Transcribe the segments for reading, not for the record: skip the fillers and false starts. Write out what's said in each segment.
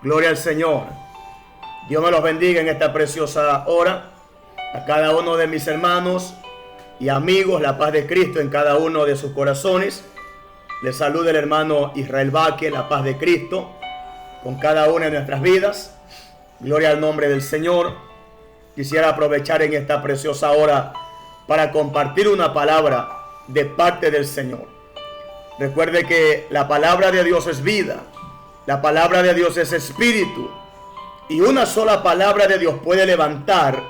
Gloria al Señor. Dios me los bendiga en esta preciosa hora. A cada uno de mis hermanos y amigos, la paz de Cristo en cada uno de sus corazones. Les saluda el hermano Israel Baque, la paz de Cristo con cada una de nuestras vidas. Gloria al nombre del Señor. Quisiera aprovechar en esta preciosa hora para compartir una palabra de parte del Señor. Recuerde que la palabra de Dios es vida. La palabra de Dios es espíritu. Y una sola palabra de Dios puede levantar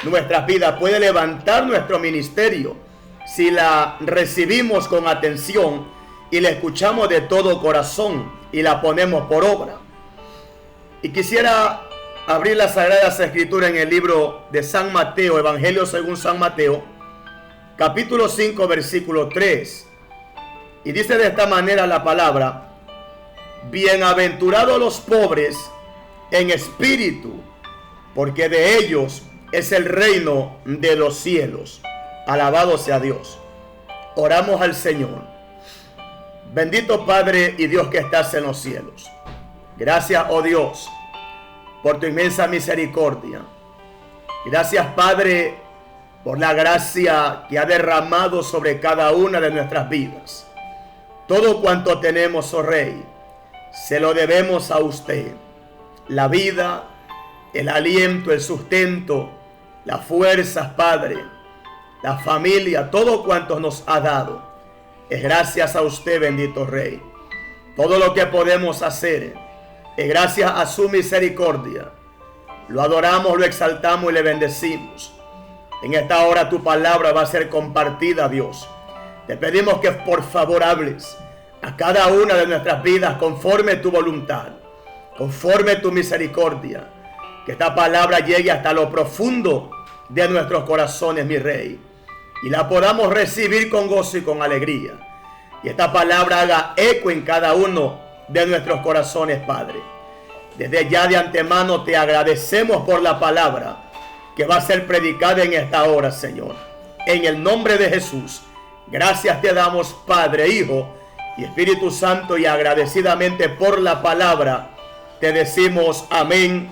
nuestras vidas, puede levantar nuestro ministerio, si la recibimos con atención y la escuchamos de todo corazón y la ponemos por obra. Y quisiera abrir las Sagradas Escrituras en el libro de San Mateo, Evangelio según San Mateo, capítulo 5, versículo 3. Y dice de esta manera la palabra: bienaventurados los pobres en espíritu, porque de ellos es el reino de los cielos. Alabado sea Dios. Oramos al Señor. Bendito Padre y Dios que estás en los cielos. Gracias, oh Dios, por tu inmensa misericordia. Gracias, Padre, por la gracia que ha derramado sobre cada una de nuestras vidas. Todo cuanto tenemos, oh Rey, se lo debemos a usted. La vida, el aliento, el sustento, las fuerzas, Padre, la familia, todo cuanto nos ha dado, es gracias a usted, bendito Rey. Todo lo que podemos hacer es gracias a su misericordia. Lo adoramos, lo exaltamos y le bendecimos. En esta hora tu palabra va a ser compartida, Dios. Te pedimos que por favor hables a cada una de nuestras vidas conforme tu voluntad, conforme tu misericordia. Que esta palabra llegue hasta lo profundo de nuestros corazones, mi Rey, y la podamos recibir con gozo y con alegría. Y esta palabra haga eco en cada uno de nuestros corazones, Padre. Desde ya de antemano te agradecemos por la palabra que va a ser predicada en esta hora, Señor. En el nombre de Jesús, gracias te damos, Padre, Hijo y Espíritu Santo, y agradecidamente por la palabra te decimos amén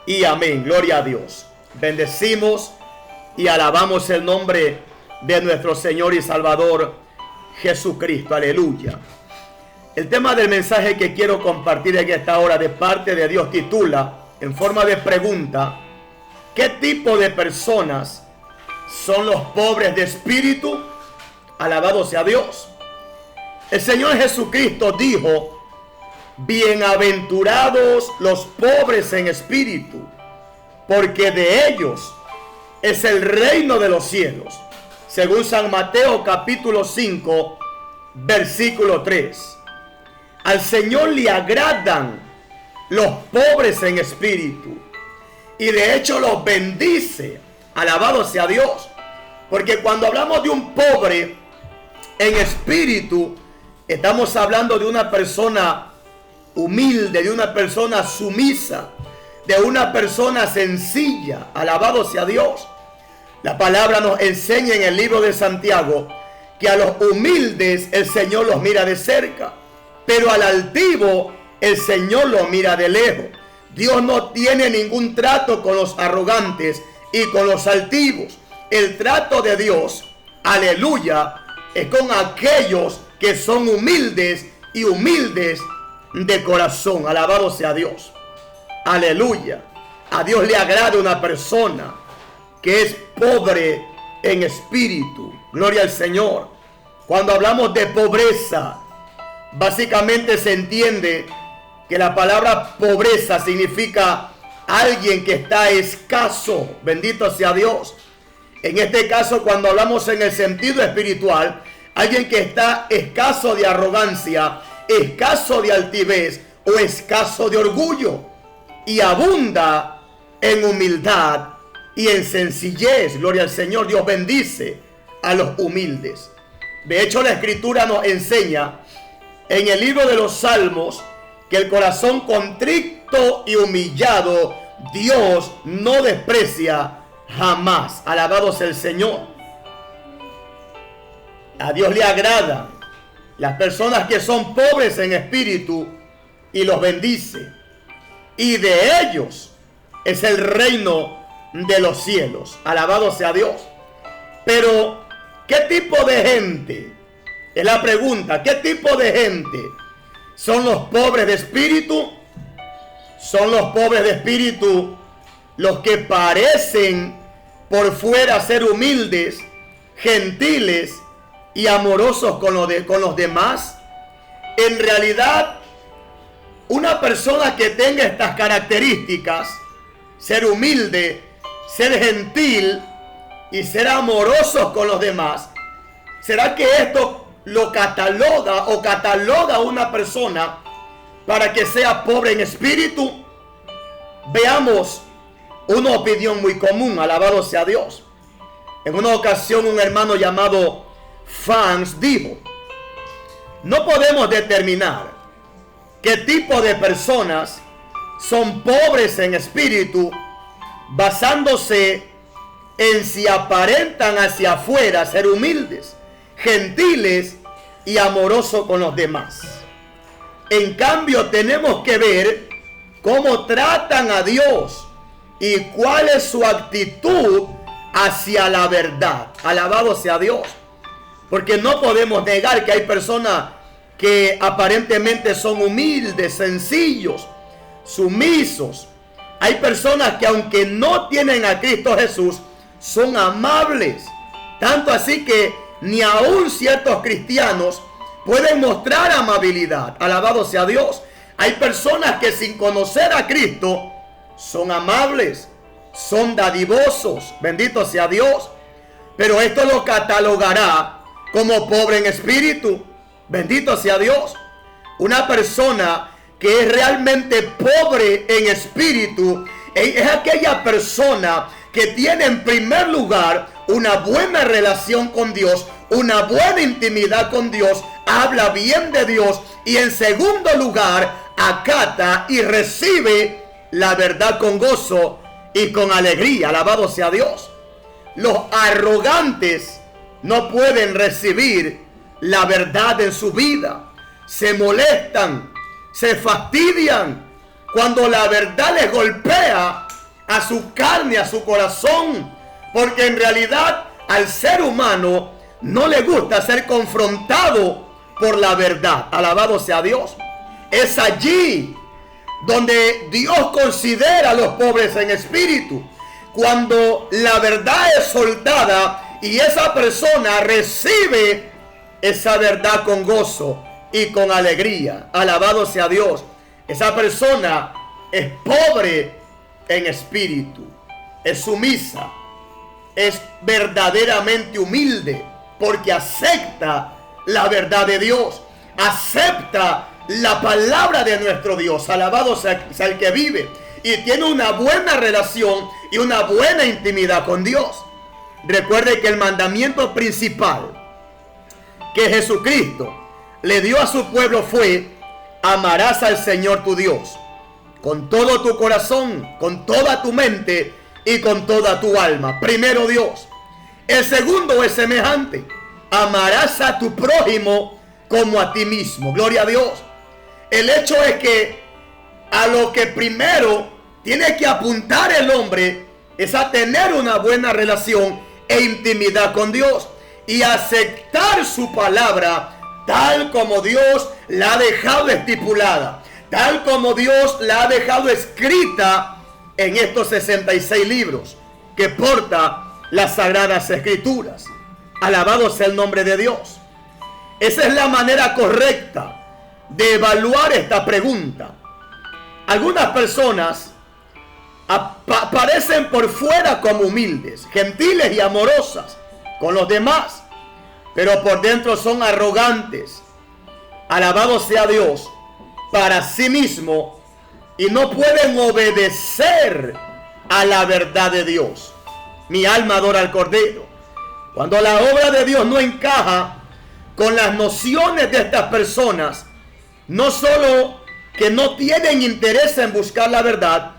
y amén. Gloria a Dios. Bendecimos y alabamos el nombre de nuestro Señor y Salvador Jesucristo. Aleluya. El tema del mensaje que quiero compartir en esta hora de parte de Dios titula, en forma de pregunta: ¿qué tipo de personas son los pobres de espíritu? Alabado sea Dios. El Señor Jesucristo dijo: bienaventurados los pobres en espíritu, porque de ellos es el reino de los cielos. Según San Mateo capítulo 5, versículo 3. Al Señor le agradan los pobres en espíritu, y de hecho los bendice. Alabado sea Dios. Porque cuando hablamos de un pobre en espíritu, estamos hablando de una persona humilde, de una persona sumisa, de una persona sencilla. Alabado sea Dios. La palabra nos enseña en el libro de Santiago que a los humildes el Señor los mira de cerca, pero al altivo el Señor lo mira de lejos. Dios no tiene ningún trato con los arrogantes y con los altivos. El trato de Dios, aleluya, es con aquellos que son humildes y humildes de corazón. Alabado sea Dios. Aleluya. A Dios le agrada una persona que es pobre en espíritu. Gloria al Señor. Cuando hablamos de pobreza, básicamente se entiende que la palabra pobreza significa alguien que está escaso. Bendito sea Dios. En este caso, cuando hablamos en el sentido espiritual, alguien que está escaso de arrogancia, escaso de altivez o escaso de orgullo, y abunda en humildad y en sencillez. Gloria al Señor. Dios bendice a los humildes. De hecho, la Escritura nos enseña en el libro de los Salmos que el corazón contrito y humillado Dios no desprecia jamás. Alabado sea el Señor. A Dios le agradan las personas que son pobres en espíritu y los bendice. y de ellos es el reino de los cielos. Alabado sea Dios. Pero, ¿qué tipo de gente? Es la pregunta. ¿Qué tipo de gente? ¿Son los pobres de espíritu? ¿Son los pobres de espíritu los que parecen por fuera ser humildes, gentiles y amorosos con los demás? En realidad, una persona que tenga estas características, ser humilde, ser gentil y ser amorosos con los demás, ¿será que esto lo cataloga o cataloga a una persona para que sea pobre en espíritu? Veamos una opinión muy común, alabado sea Dios. En una ocasión un hermano llamado Fans dijo: no podemos determinar qué tipo de personas son pobres en espíritu basándose en si aparentan hacia afuera ser humildes, gentiles y amorosos con los demás. En cambio, tenemos que ver cómo tratan a Dios y cuál es su actitud hacia la verdad. Alabado sea Dios. Porque no podemos negar que hay personas que aparentemente son humildes, sencillos, sumisos. Hay personas que aunque no tienen a Cristo Jesús, son amables. Tanto así que ni aún ciertos cristianos pueden mostrar amabilidad. Alabado sea Dios. Hay personas que sin conocer a Cristo son amables, son dadivosos. Bendito sea Dios. Pero esto lo catalogará como pobre en espíritu. Bendito sea Dios. Una persona que es realmente pobre en espíritu es aquella persona que tiene en primer lugar una buena relación con Dios, una buena intimidad con Dios, habla bien de Dios y en segundo lugar acata y recibe la verdad con gozo y con alegría. Alabado sea Dios. Los arrogantes no pueden recibir la verdad en su vida. Se molestan, se fastidian cuando la verdad les golpea a su carne, a su corazón, porque en realidad al ser humano no le gusta ser confrontado por la verdad. Alabado sea Dios. Es allí donde Dios considera a los pobres en espíritu, cuando la verdad es soltada y esa persona recibe esa verdad con gozo y con alegría. Alabado sea Dios. Esa persona es pobre en espíritu, es sumisa, es verdaderamente humilde, porque acepta la verdad de Dios, acepta la palabra de nuestro Dios. Alabado sea el que vive y tiene una buena relación y una buena intimidad con Dios. Recuerde que el mandamiento principal que Jesucristo le dio a su pueblo fue: amarás al Señor tu Dios con todo tu corazón, con toda tu mente y con toda tu alma. Primero Dios. El segundo es semejante: amarás a tu prójimo como a ti mismo. Gloria a Dios. El hecho es que a lo que primero tiene que apuntar el hombre es a tener una buena relación e intimidad con Dios y aceptar su palabra tal como Dios la ha dejado estipulada, tal como Dios la ha dejado escrita en estos 66 libros que porta las Sagradas Escrituras. Alabado sea el nombre de Dios. Esa es la manera correcta de evaluar esta pregunta. Algunas personas aparecen por fuera como humildes, gentiles y amorosas con los demás, pero por dentro son arrogantes. Alabado sea Dios, para sí mismo, y no pueden obedecer a la verdad de Dios. Mi alma adora al Cordero. Cuando la obra de Dios no encaja con las nociones de estas personas, no solo que no tienen interés en buscar la verdad,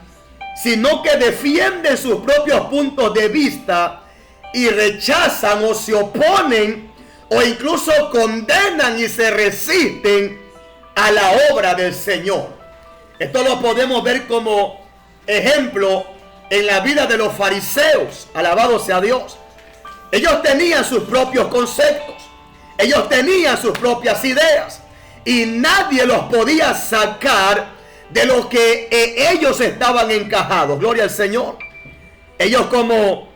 sino que defienden sus propios puntos de vista y rechazan o se oponen o incluso condenan y se resisten a la obra del Señor. Esto lo podemos ver como ejemplo en la vida de los fariseos. Alabado sea Dios. Ellos tenían sus propios conceptos. Ellos tenían sus propias ideas. Y nadie los podía sacar de lo que ellos estaban encajados. Gloria al Señor. Ellos como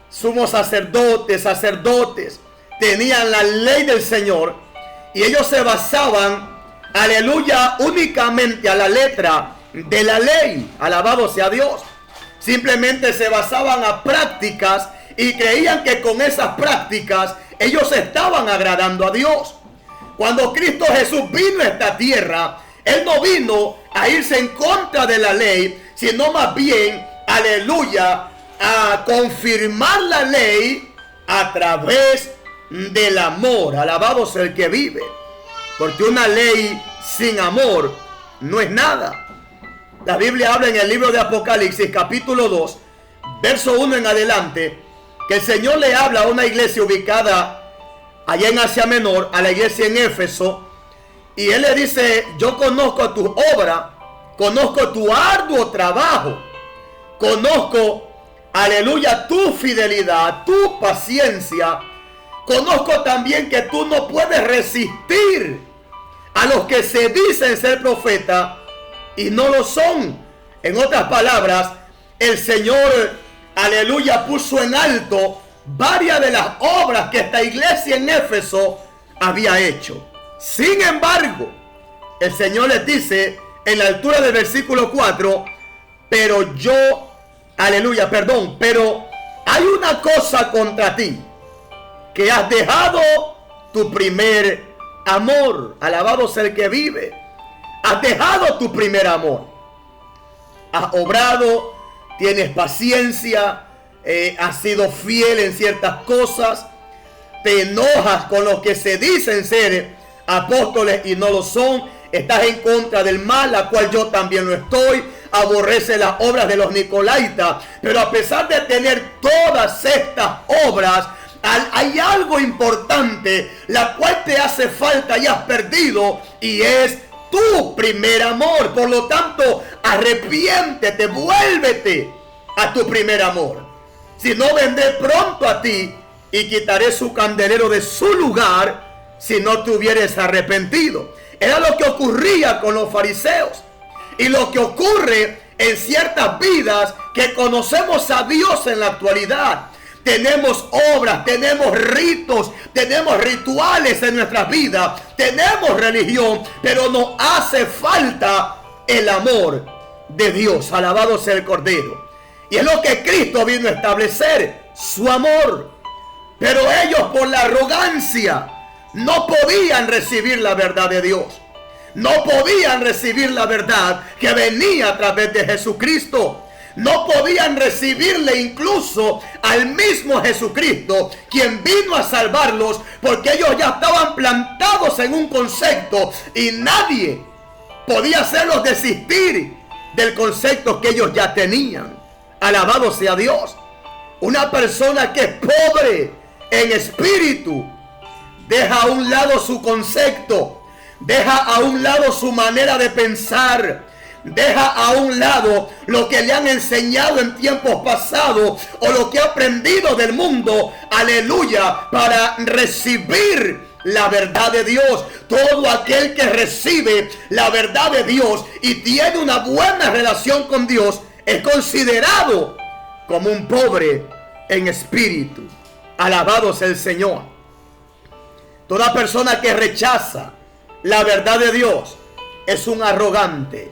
sumos sacerdotes, tenían la ley del Señor. Y ellos se basaban, aleluya, únicamente a la letra de la ley. Alabado sea Dios. Simplemente se basaban a prácticas y creían que con esas prácticas ellos estaban agradando a Dios. Cuando Cristo Jesús vino a esta tierra, Él no vino a irse en contra de la ley, sino más bien, aleluya, a confirmar la ley a través del amor. Alabado sea el que vive. Porque una ley sin amor no es nada. La Biblia habla en el libro de Apocalipsis, capítulo 2, verso 1 en adelante, que el Señor le habla a una iglesia ubicada allá en Asia Menor, a la iglesia en Éfeso, y Él le dice: yo conozco tu obra, conozco tu arduo trabajo, conozco, aleluya, tu fidelidad, tu paciencia, conozco también que tú no puedes resistir a los que se dicen ser profetas y no lo son. En otras palabras, el Señor, aleluya, puso en alto varias de las obras que esta iglesia en Éfeso había hecho. Sin embargo, el Señor les dice en la altura del versículo 4: pero yo, aleluya, pero hay una cosa contra ti, que has dejado tu primer amor. Alabado sea el que vive. Has dejado tu primer amor. Has obrado, tienes paciencia, has sido fiel en ciertas cosas. Te enojas con los que se dicen ser apóstoles y no lo son. Estás en contra del mal, la cual yo también lo estoy. Aborrece las obras de los nicolaítas. Pero a pesar de tener todas estas obras, hay algo importante, la cual te hace falta y has perdido, y es tu primer amor. Por lo tanto, arrepiéntete, vuélvete a tu primer amor. Si no, vendré pronto a ti y quitaré su candelero de su lugar si no te hubieres arrepentido. Era lo que ocurría con los fariseos y lo que ocurre en ciertas vidas que conocemos a Dios en la actualidad. Tenemos obras, tenemos ritos, tenemos rituales en nuestras vidas, tenemos religión, pero nos hace falta el amor de Dios. Alabado sea el Cordero. Y es lo que Cristo vino a establecer, su amor. Pero ellos, por la arrogancia, no podían recibir la verdad de Dios. No podían recibir la verdad que venía a través de Jesucristo. No podían recibirle incluso al mismo Jesucristo, quien vino a salvarlos, porque ellos ya estaban plantados en un concepto y nadie podía hacerlos desistir del concepto que ellos ya tenían. Alabado sea Dios. Una persona que es pobre en espíritu deja a un lado su concepto, deja a un lado su manera de pensar, deja a un lado lo que le han enseñado en tiempos pasados o lo que ha aprendido del mundo, aleluya, para recibir la verdad de Dios. Todo aquel que recibe la verdad de Dios y tiene una buena relación con Dios es considerado como un pobre en espíritu. Alabado sea el Señor. Toda persona que rechaza la verdad de Dios es un arrogante.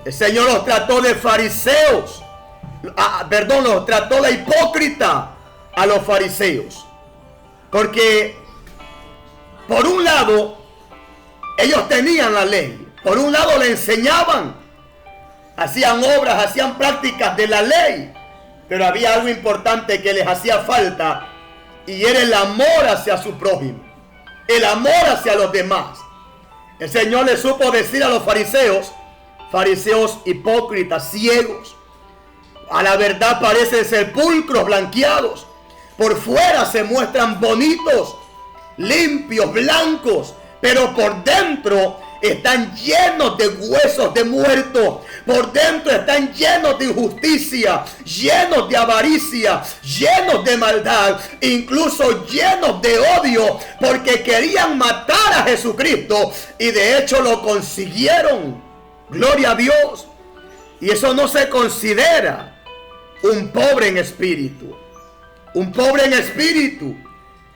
El Señor los trató de fariseos, los trató de hipócrita a los fariseos. Porque por un lado ellos tenían la ley, por un lado le enseñaban, hacían obras, hacían prácticas de la ley, pero había algo importante que les hacía falta, y era el amor hacia su prójimo, el amor hacia los demás. El Señor le supo decir a los fariseos hipócritas, ciegos, a la verdad parecen sepulcros blanqueados, por fuera se muestran bonitos, limpios, blancos, pero por dentro están llenos de huesos de muertos. Por dentro están llenos de injusticia, llenos de avaricia, llenos de maldad, incluso llenos de odio, porque querían matar a Jesucristo y de hecho lo consiguieron. Gloria a Dios. Y eso no se considera un pobre en espíritu. Un pobre en espíritu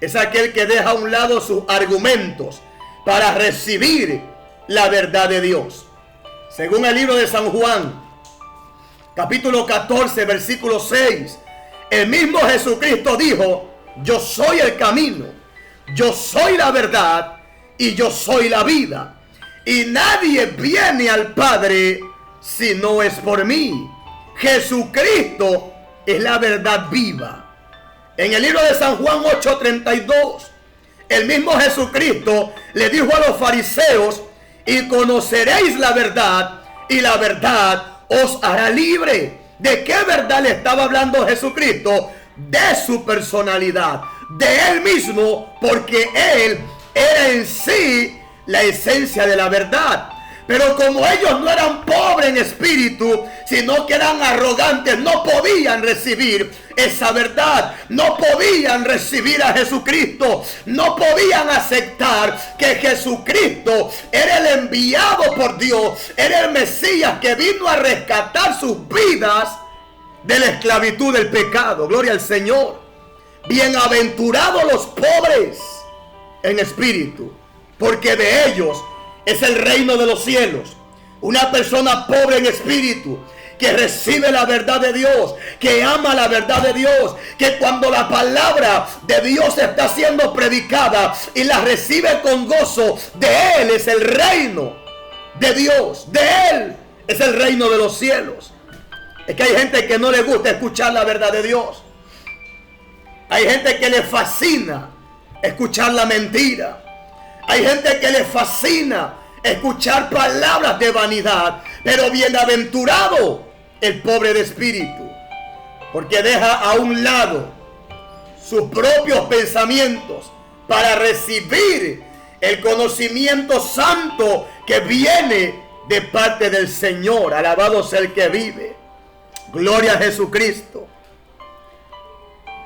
es aquel que deja a un lado sus argumentos para recibir la verdad de Dios. Según el libro de San Juan, capítulo 14, versículo 6, el mismo Jesucristo dijo: yo soy el camino, yo soy la verdad y yo soy la vida. Y nadie viene al Padre si no es por mí. Jesucristo es la verdad viva. En el libro de San Juan 8:32, el mismo Jesucristo le dijo a los fariseos: y conoceréis la verdad, y la verdad os hará libre. ¿De qué verdad le estaba hablando Jesucristo? De su personalidad, de él mismo, porque él era en sí la esencia de la verdad. Pero como ellos no eran pobres en espíritu, sino que eran arrogantes, no podían recibir esa verdad, no podían recibir a Jesucristo, no podían aceptar que Jesucristo era el enviado por Dios, era el Mesías que vino a rescatar sus vidas de la esclavitud del pecado. Gloria al Señor. Bienaventurados los pobres en espíritu, porque de ellos es el reino de los cielos. Una persona pobre en espíritu, que recibe la verdad de Dios, que ama la verdad de Dios, que cuando la palabra de Dios está siendo predicada y la recibe con gozo, de él es el reino de Dios, de él es el reino de los cielos. Es que hay gente que no le gusta escuchar la verdad de Dios. Hay gente que le fascina escuchar la mentira. Hay gente que le fascina escuchar palabras de vanidad. Pero bienaventurado el pobre de espíritu, porque deja a un lado sus propios pensamientos para recibir el conocimiento santo que viene de parte del Señor. Alabado sea el que vive. Gloria a Jesucristo.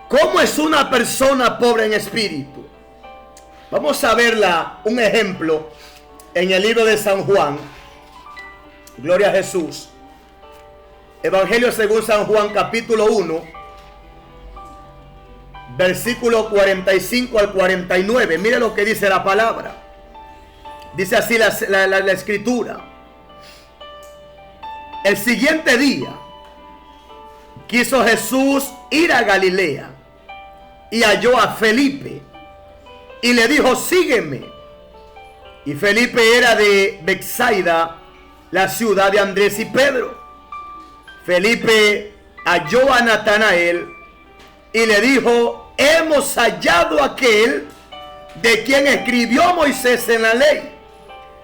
¿Cómo es una persona pobre en espíritu? Vamos a verla, un ejemplo, en el libro de San Juan. Gloria a Jesús. Evangelio según San Juan, capítulo 1, versículo 45 al 49. Mire lo que dice la palabra. Dice así la escritura. El siguiente día quiso Jesús ir a Galilea y halló a Felipe y le dijo: sígueme. Y Felipe era de Betsaida, la ciudad de Andrés y Pedro. Felipe halló a Natanael y le dijo: hemos hallado a aquel de quien escribió Moisés en la ley,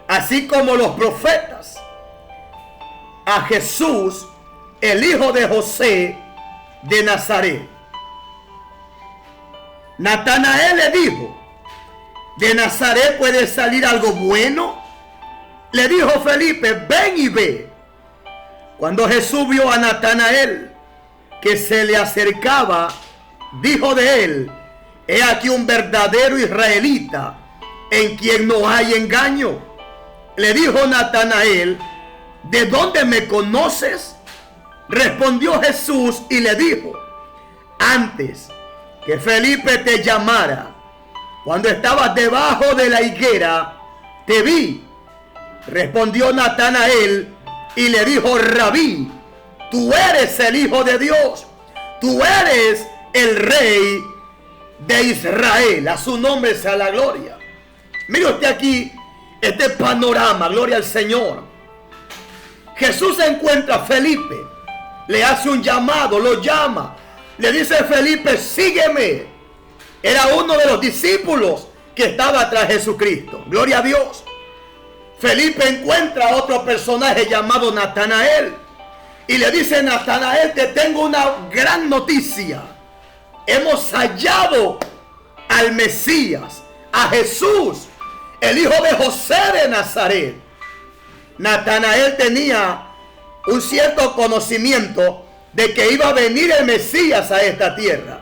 así como los profetas, a Jesús, el hijo de José de Nazaret. Natanael le dijo: ¿de Nazaret puede salir algo bueno? Le dijo Felipe: ven y ve. Cuando Jesús vio a Natanael que se le acercaba, dijo de él: he aquí un verdadero israelita, en quien no hay engaño. Le dijo Natanael: ¿de dónde me conoces? Respondió Jesús y le dijo: antes que Felipe te llamara, cuando estabas debajo de la higuera, te vi. Respondió Natanael y le dijo: Rabí, tú eres el Hijo de Dios, tú eres el Rey de Israel. A su nombre sea la gloria. Mire usted aquí este panorama, gloria al Señor. Jesús encuentra a Felipe, le hace un llamado, lo llama, le dice: Felipe, sígueme. Era uno de los discípulos que estaba tras Jesucristo. Gloria a Dios. Felipe encuentra a otro personaje llamado Natanael y le dice: Natanael, te tengo una gran noticia. Hemos hallado al Mesías, a Jesús, el hijo de José de Nazaret. Natanael tenía un cierto conocimiento de que iba a venir el Mesías a esta tierra.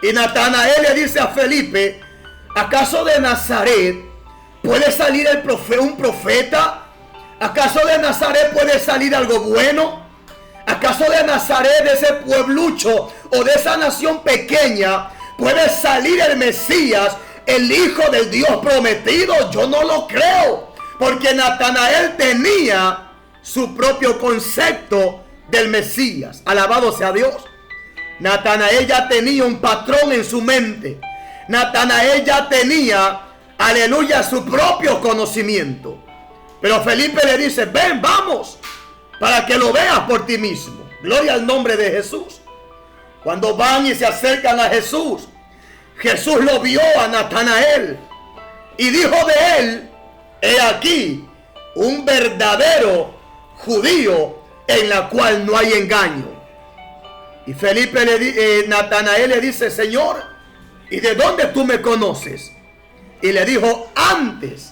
Y Natanael le dice a Felipe: ¿acaso de Nazaret puede salir un profeta? ¿Acaso de Nazaret puede salir algo bueno? ¿Acaso de Nazaret, de ese pueblucho o de esa nación pequeña, puede salir el Mesías, el Hijo del Dios prometido? Yo no lo creo, porque Natanael tenía su propio concepto del Mesías. Alabado sea Dios. Natanael ya tenía un patrón en su mente. Natanael ya tenía, aleluya, su propio conocimiento. Pero Felipe le dice: ven, vamos, para que lo veas por ti mismo. Gloria al nombre de Jesús. Cuando van y se acercan a Jesús, Jesús lo vio a Natanael y dijo de él: he aquí un verdadero judío en la cual no hay engaño. Y Natanael le dice: Señor, ¿y de dónde tú me conoces? Y le dijo: antes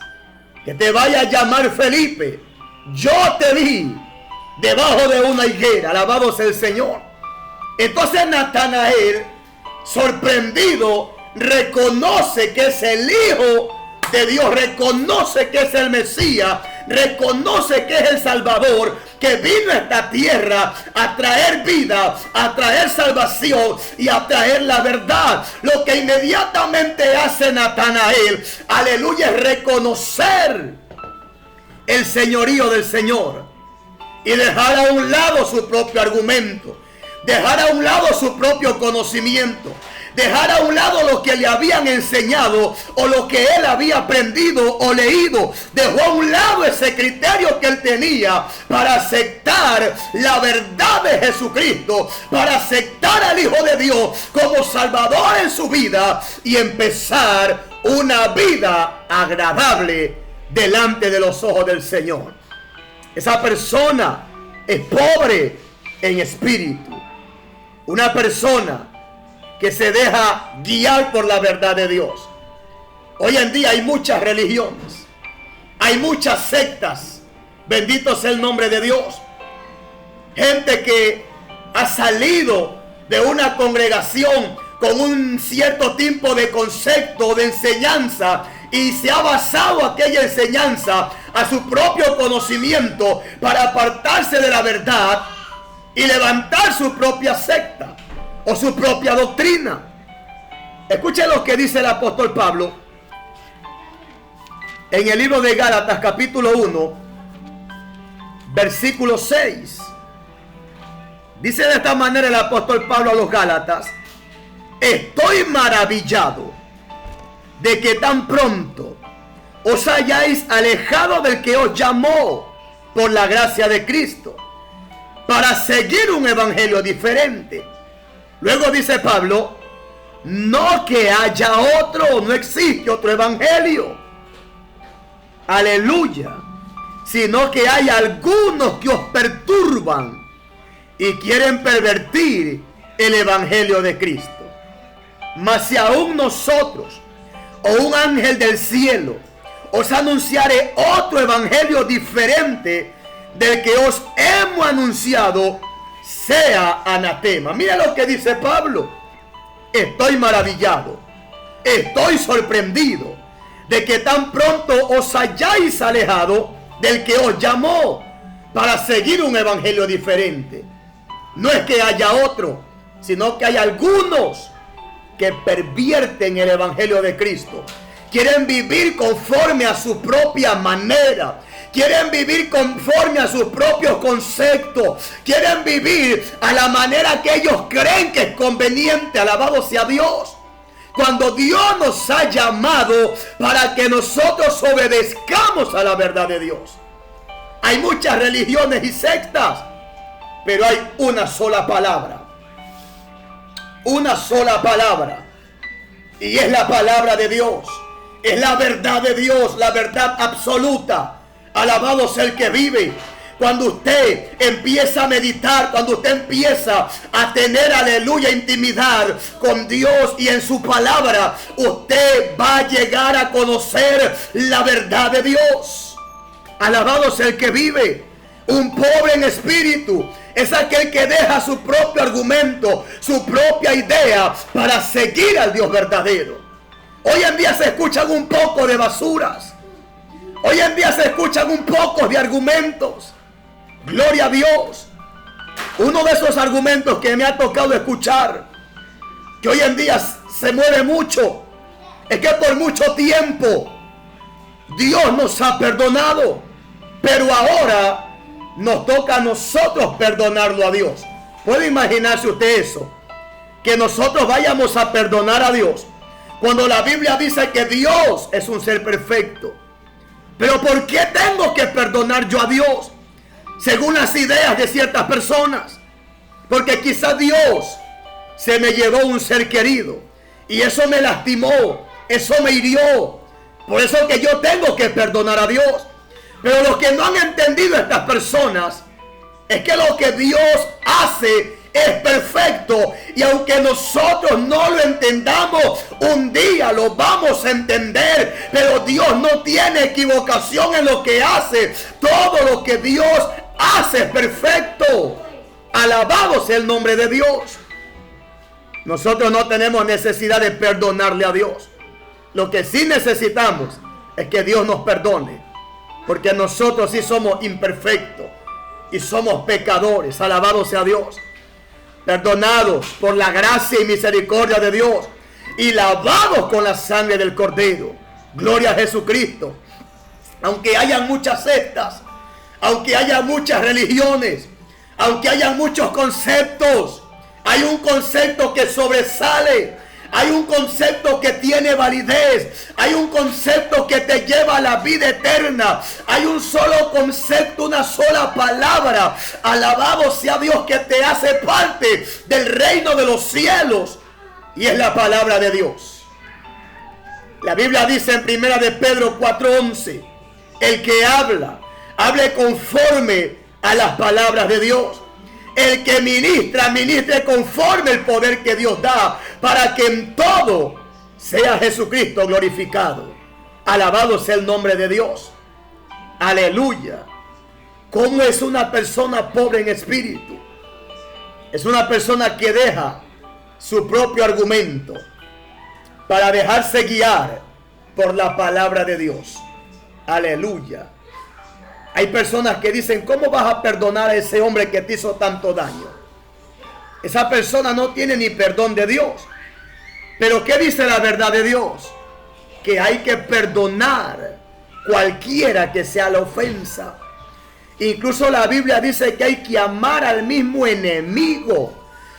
que te vaya a llamar Felipe, yo te vi debajo de una higuera. Alabado sea el Señor. Entonces Natanael, sorprendido, reconoce que es el Hijo de Dios, reconoce que es el Mesías, reconoce que es el Salvador, que vino a esta tierra a traer vida, a traer salvación y a traer la verdad. Lo que inmediatamente hace Natanael, aleluya, es reconocer el señorío del Señor y dejar a un lado su propio argumento, dejar a un lado su propio conocimiento, dejar a un lado lo que le habían enseñado o lo que él había aprendido o leído. Dejó a un lado ese criterio que él tenía para aceptar la verdad de Jesucristo, para aceptar al Hijo de Dios como Salvador en su vida y empezar una vida agradable delante de los ojos del Señor. Esa persona es pobre en espíritu. Una persona que se deja guiar por la verdad de Dios. Hoy en día hay muchas religiones, hay muchas sectas, bendito sea el nombre de Dios. Gente que ha salido de una congregación con un cierto tipo de concepto, de enseñanza, y se ha basado aquella enseñanza a su propio conocimiento para apartarse de la verdad y levantar su propia secta o su propia doctrina. Escuchen lo que dice el apóstol Pablo en el libro de Gálatas capítulo 1 versículo 6. Dice de esta manera el apóstol Pablo a los Gálatas: estoy maravillado de que tan pronto os hayáis alejado del que os llamó por la gracia de Cristo para seguir un evangelio diferente. Luego dice Pablo: no que haya otro, no existe otro evangelio, aleluya, sino que hay algunos que os perturban y quieren pervertir el evangelio de Cristo. Mas si aún nosotros o un ángel del cielo os anunciare otro evangelio diferente del que os hemos anunciado, sea anatema. Mira lo que dice Pablo: estoy maravillado, estoy sorprendido de que tan pronto os hayáis alejado del que os llamó para seguir un evangelio diferente. No es que haya otro, sino que hay algunos que pervierten el evangelio de Cristo. Quieren vivir conforme a su propia manera. Quieren vivir conforme a sus propios conceptos. Quieren vivir a la manera que ellos creen que es conveniente. Alabado sea Dios. Cuando Dios nos ha llamado para que nosotros obedezcamos a la verdad de Dios. Hay muchas religiones y sectas, pero hay una sola palabra. Una sola palabra. Y es la palabra de Dios. Es la verdad de Dios, la verdad absoluta. Alabado sea el que vive. Cuando usted empieza a meditar, cuando usted empieza a tener, aleluya, intimidad con Dios y en su palabra, usted va a llegar a conocer la verdad de Dios. Alabado sea el que vive. Un pobre en espíritu es aquel que deja su propio argumento, su propia idea para seguir al Dios verdadero. Hoy en día se escuchan un poco de basuras. Hoy en día se escuchan un poco de argumentos. Gloria a Dios. Uno de esos argumentos que me ha tocado escuchar, que hoy en día se mueve mucho, es que por mucho tiempo Dios nos ha perdonado, pero ahora nos toca a nosotros perdonarlo a Dios. ¿Puede imaginarse usted eso? Que nosotros vayamos a perdonar a Dios, cuando la Biblia dice que Dios es un ser perfecto. Pero ¿por qué tengo que perdonar yo a Dios? Según las ideas de ciertas personas. Porque quizás Dios se me llevó un ser querido y eso me lastimó, eso me hirió. Por eso que yo tengo que perdonar a Dios. Pero lo que no han entendido estas personas es que lo que Dios hace es perfecto, y aunque nosotros no lo entendamos, un día lo vamos a entender. Pero Dios no tiene equivocación en lo que hace. Todo lo que Dios hace es perfecto. Alabado sea el nombre de Dios. Nosotros no tenemos necesidad de perdonarle a Dios. Lo que sí necesitamos es que Dios nos perdone, porque nosotros sí somos imperfectos y somos pecadores. Alabado sea Dios. Perdonados por la gracia y misericordia de Dios y lavados con la sangre del Cordero. Gloria a Jesucristo. Aunque haya muchas sectas, aunque haya muchas religiones, aunque haya muchos conceptos, hay un concepto que sobresale. Hay un concepto que tiene validez. Hay un concepto que te lleva a la vida eterna. Hay un solo concepto, una sola palabra. Alabado sea Dios, que te hace parte del reino de los cielos. Y es la palabra de Dios. La Biblia dice en 1 de Pedro 4:11. El que hable conforme a las palabras de Dios. El que ministre conforme el poder que Dios da, para que en todo sea Jesucristo glorificado. Alabado sea el nombre de Dios. Aleluya. ¿Cómo es una persona pobre en espíritu? Es una persona que deja su propio argumento para dejarse guiar por la palabra de Dios. Aleluya. Hay personas que dicen: ¿cómo vas a perdonar a ese hombre que te hizo tanto daño? Esa persona no tiene ni perdón de Dios. Pero ¿qué dice la verdad de Dios? Que hay que perdonar cualquiera que sea la ofensa. Incluso la Biblia dice que hay que amar al mismo enemigo.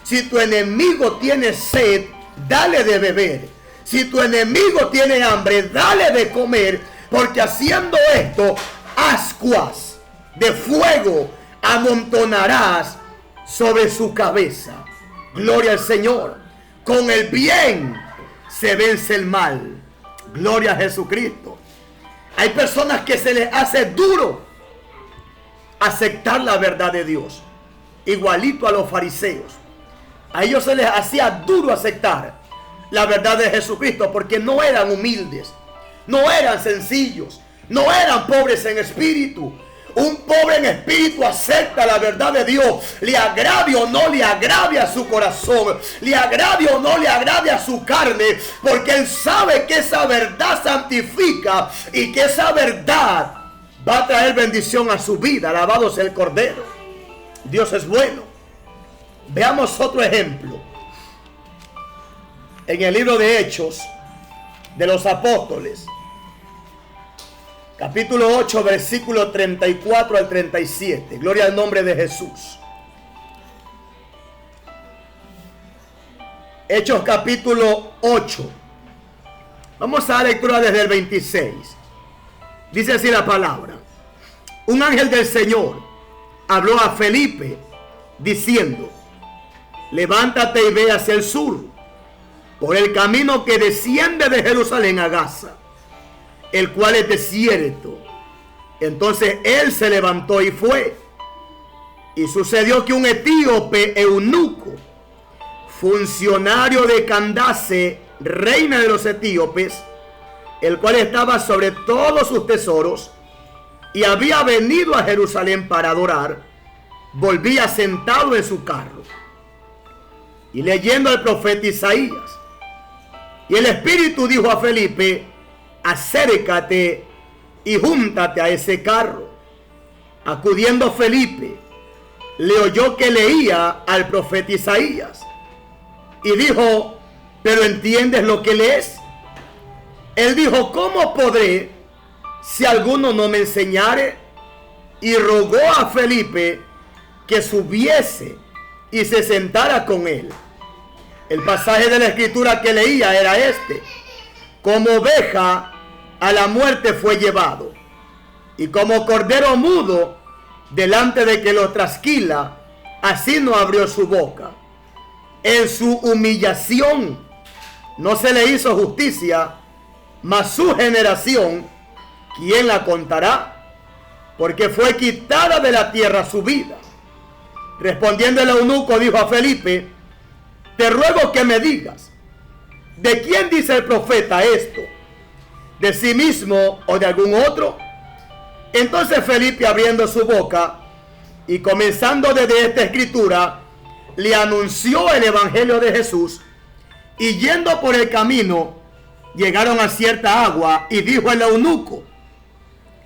Si tu enemigo tiene sed, dale de beber. Si tu enemigo tiene hambre, dale de comer. Porque haciendo esto, ascuas de fuego amontonarás sobre su cabeza. Gloria al Señor. Con el bien se vence el mal. Gloria a Jesucristo. Hay personas que se les hace duro aceptar la verdad de Dios, igualito a los fariseos. A ellos se les hacía duro aceptar la verdad de Jesucristo, porque no eran humildes, no eran sencillos, no eran pobres en espíritu. Un pobre en espíritu acepta la verdad de Dios, le agrade o no le agrade a su corazón, le agrade o no le agrade a su carne, porque él sabe que esa verdad santifica y que esa verdad va a traer bendición a su vida. Alabado sea el Cordero. Dios es bueno. Veamos otro ejemplo. En el libro de Hechos de los Apóstoles, capítulo 8, versículo 34 al 37. Gloria al nombre de Jesús. Hechos capítulo 8. Vamos a dar lectura desde el 26. Dice así la palabra: un ángel del Señor habló a Felipe diciendo: levántate y ve hacia el sur, por el camino que desciende de Jerusalén a Gaza, el cual es desierto. Entonces él se levantó y fue. Y sucedió que un etíope eunuco, funcionario de Candace, reina de los etíopes, el cual estaba sobre todos sus tesoros y había venido a Jerusalén para adorar, volvía sentado en su carro y leyendo al profeta Isaías. Y el Espíritu dijo a Felipe: acércate y júntate a ese carro. Acudiendo Felipe, le oyó que leía al profeta Isaías y dijo: ¿pero entiendes lo que lees? Él dijo: ¿cómo podré si alguno no me enseñare? Y rogó a Felipe que subiese y se sentara con él. El pasaje de la escritura que leía era este: como oveja a la muerte fue llevado, y como cordero mudo delante de que lo trasquila, así no abrió su boca. En su humillación no se le hizo justicia, mas su generación, ¿quién la contará? Porque fue quitada de la tierra su vida. Respondiendo el eunuco, dijo a Felipe: te ruego que me digas, ¿de quién dice el profeta esto? ¿De sí mismo o de algún otro? Entonces Felipe, abriendo su boca y comenzando desde esta escritura, le anunció el evangelio de Jesús. Y yendo por el camino, llegaron a cierta agua, y dijo el eunuco: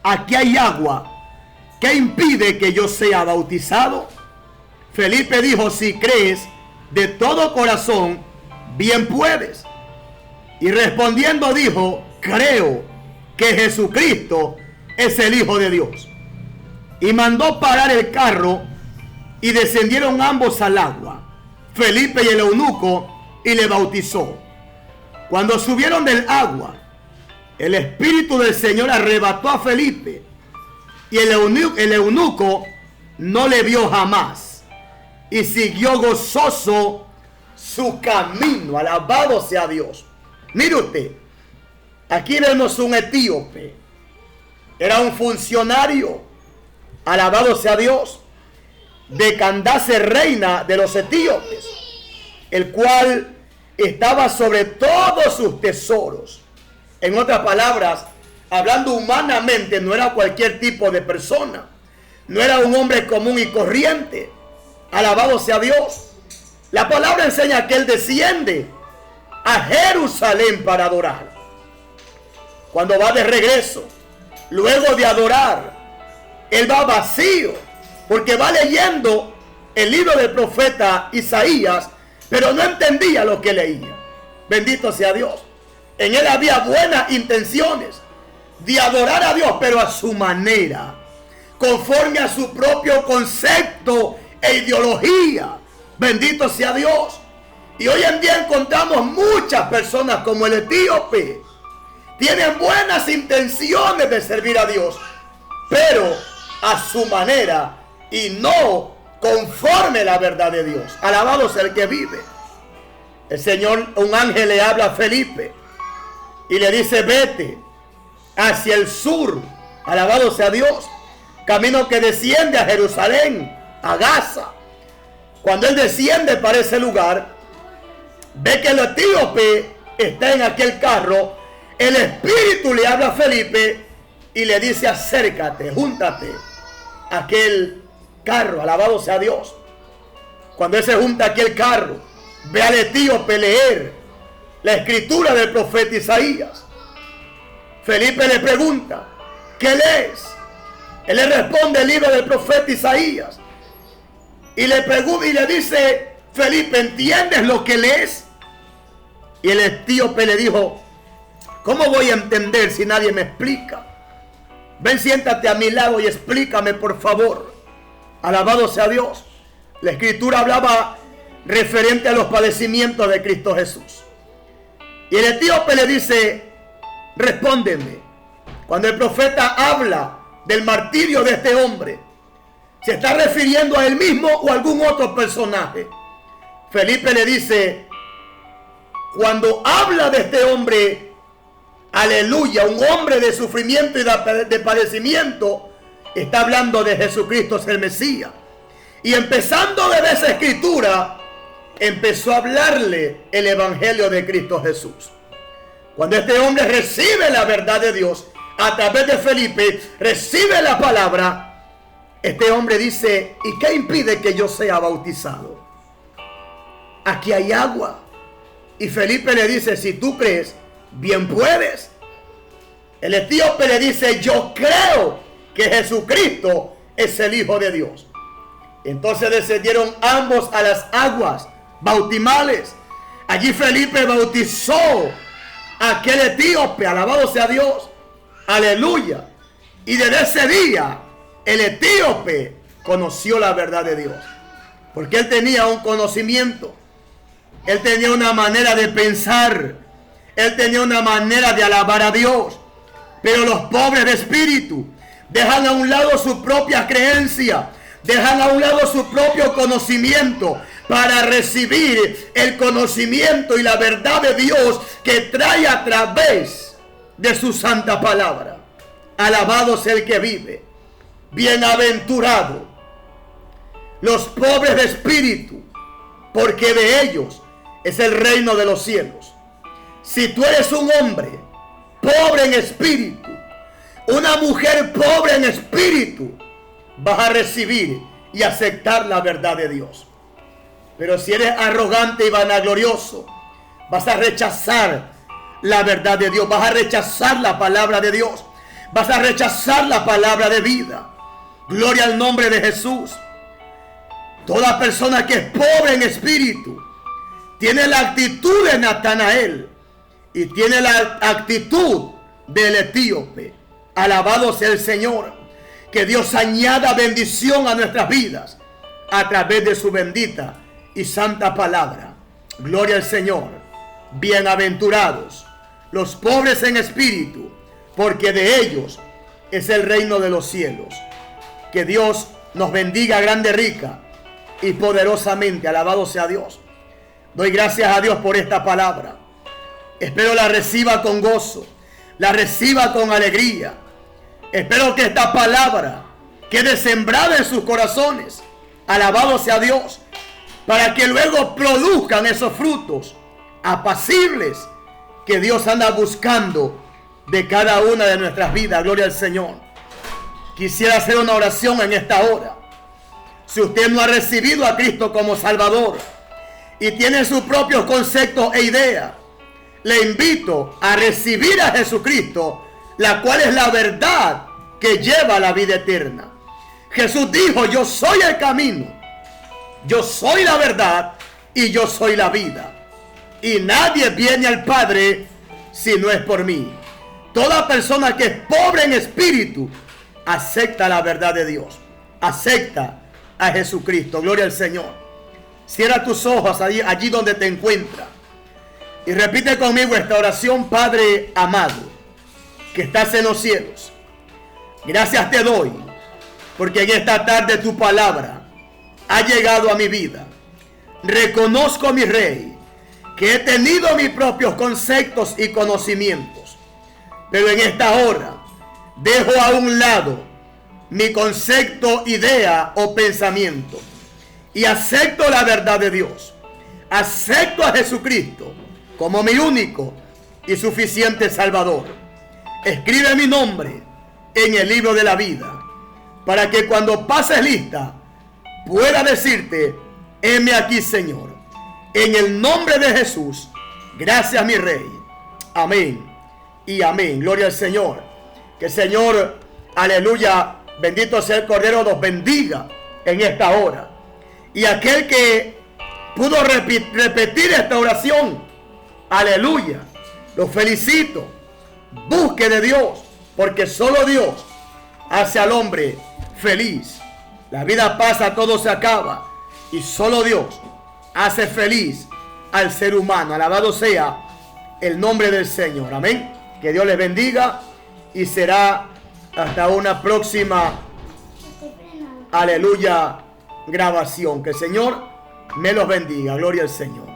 aquí hay agua, ¿qué impide que yo sea bautizado? Felipe dijo: si crees de todo corazón, bien puedes. Y respondiendo dijo: creo que Jesucristo es el Hijo de Dios. Y mandó parar el carro, y descendieron ambos al agua, Felipe y el eunuco, y le bautizó. Cuando subieron del agua, el Espíritu del Señor arrebató a Felipe, y el eunuco no le vio jamás, y siguió gozoso su camino. Alabado sea Dios. Mire usted, aquí vemos un etíope, era un funcionario, alabado sea Dios, de Candace, reina de los etíopes, el cual estaba sobre todos sus tesoros. En otras palabras, hablando humanamente, no era cualquier tipo de persona, no era un hombre común y corriente. Alabado sea Dios. La palabra enseña que él desciende a Jerusalén para adorar. Cuando va de regreso, luego de adorar, él va vacío, porque va leyendo el libro del profeta Isaías, pero no entendía lo que leía. Bendito sea Dios. En él había buenas intenciones de adorar a Dios, pero a su manera, conforme a su propio concepto e ideología. Bendito sea Dios. Y hoy en día encontramos muchas personas como el etíope. Tienen buenas intenciones de servir a Dios, pero a su manera y no conforme a la verdad de Dios. Alabado sea el que vive. El Señor, un ángel le habla a Felipe y le dice: vete hacia el sur. Alabado sea Dios. Camino que desciende a Jerusalén, a Gaza. Cuando él desciende para ese lugar, ve que el etíope está en aquel carro. El Espíritu le habla a Felipe y le dice: acércate, júntate a aquel carro. Alabado sea Dios. Cuando él se junta a aquel carro, ve al etíope leer la escritura del profeta Isaías. Felipe le pregunta: ¿qué lees? Él le responde el libro del profeta Isaías. Y le pregunta y le dice: Felipe, ¿entiendes lo que lees? Y el etíope le dijo: ¿cómo voy a entender si nadie me explica? Ven, siéntate a mi lado y explícame, por favor. Alabado sea Dios. La escritura hablaba referente a los padecimientos de Cristo Jesús. Y el etíope le dice: respóndeme. Cuando el profeta habla del martirio de este hombre, ¿se está refiriendo a él mismo o a algún otro personaje? Felipe le dice: cuando habla de este hombre, aleluya, un hombre de sufrimiento y de padecimiento, está hablando de Jesucristo, el Mesías. Y empezando desde esa escritura, empezó a hablarle el evangelio de Cristo Jesús. Cuando este hombre recibe la verdad de Dios a través de Felipe, recibe la palabra, este hombre dice: ¿y qué impide que yo sea bautizado? Aquí hay agua. Y Felipe le dice: si tú crees, bien puedes. El etíope le dice: yo creo que Jesucristo es el Hijo de Dios. Entonces descendieron ambos a las aguas bautismales. Allí Felipe bautizó a aquel etíope, alabado sea Dios, aleluya. Y desde ese día el etíope conoció la verdad de Dios, porque él tenía un conocimiento, él tenía una manera de pensar, él tenía una manera de alabar a Dios. Pero los pobres de espíritu dejan a un lado su propia creencia, dejan a un lado su propio conocimiento para recibir el conocimiento y la verdad de Dios que trae a través de su santa palabra. Alabado sea el que vive. Bienaventurado los pobres de espíritu, porque de ellos es el reino de los cielos. Si tú eres un hombre pobre en espíritu, una mujer pobre en espíritu, vas a recibir y aceptar la verdad de Dios. Pero si eres arrogante y vanaglorioso, vas a rechazar la verdad de Dios, vas a rechazar la palabra de Dios, vas a rechazar la palabra de vida. Gloria al nombre de Jesús. Toda persona que es pobre en espíritu tiene la actitud de Natanael y tiene la actitud del etíope. Alabado sea el Señor. Que Dios añada bendición a nuestras vidas a través de su bendita y santa palabra. Gloria al Señor. Bienaventurados los pobres en espíritu, porque de ellos es el reino de los cielos. Que Dios nos bendiga grande, rica y poderosamente. Alabado sea Dios. Doy gracias a Dios por esta palabra. Espero la reciba con gozo, la reciba con alegría. Espero que esta palabra quede sembrada en sus corazones. Alabado sea Dios. Para que luego produzcan esos frutos apacibles que Dios anda buscando de cada una de nuestras vidas. Gloria al Señor. Quisiera hacer una oración en esta hora. Si usted no ha recibido a Cristo como Salvador y tiene sus propios conceptos e ideas, le invito a recibir a Jesucristo, la cual es la verdad que lleva a la vida eterna. Jesús dijo: yo soy el camino, yo soy la verdad y yo soy la vida. Y nadie viene al Padre si no es por mí. Toda persona que es pobre en espíritu acepta la verdad de Dios, acepta a Jesucristo. Gloria al Señor. Cierra tus ojos allí donde te encuentras y repite conmigo esta oración. Padre amado, que estás en los cielos, gracias te doy porque en esta tarde tu palabra ha llegado a mi vida. Reconozco, mi Rey, que he tenido mis propios conceptos y conocimientos, pero en esta hora dejo a un lado mi concepto, idea o pensamiento y acepto la verdad de Dios. Acepto a Jesucristo como mi único y suficiente Salvador. Escribe mi nombre en el libro de la vida, para que cuando pases lista pueda decirte: heme aquí, Señor. En el nombre de Jesús, gracias, mi Rey. Amén y amén. Gloria al Señor. Que el Señor, aleluya, bendito sea el Cordero, nos bendiga en esta hora. Y aquel que pudo repetir esta oración, aleluya, lo felicito. Busque de Dios, porque solo Dios hace al hombre feliz. La vida pasa, todo se acaba, y solo Dios hace feliz al ser humano. Alabado sea el nombre del Señor. Amén. Que Dios les bendiga y será hasta una próxima, aleluya, grabación. Que el Señor me los bendiga. Gloria al Señor.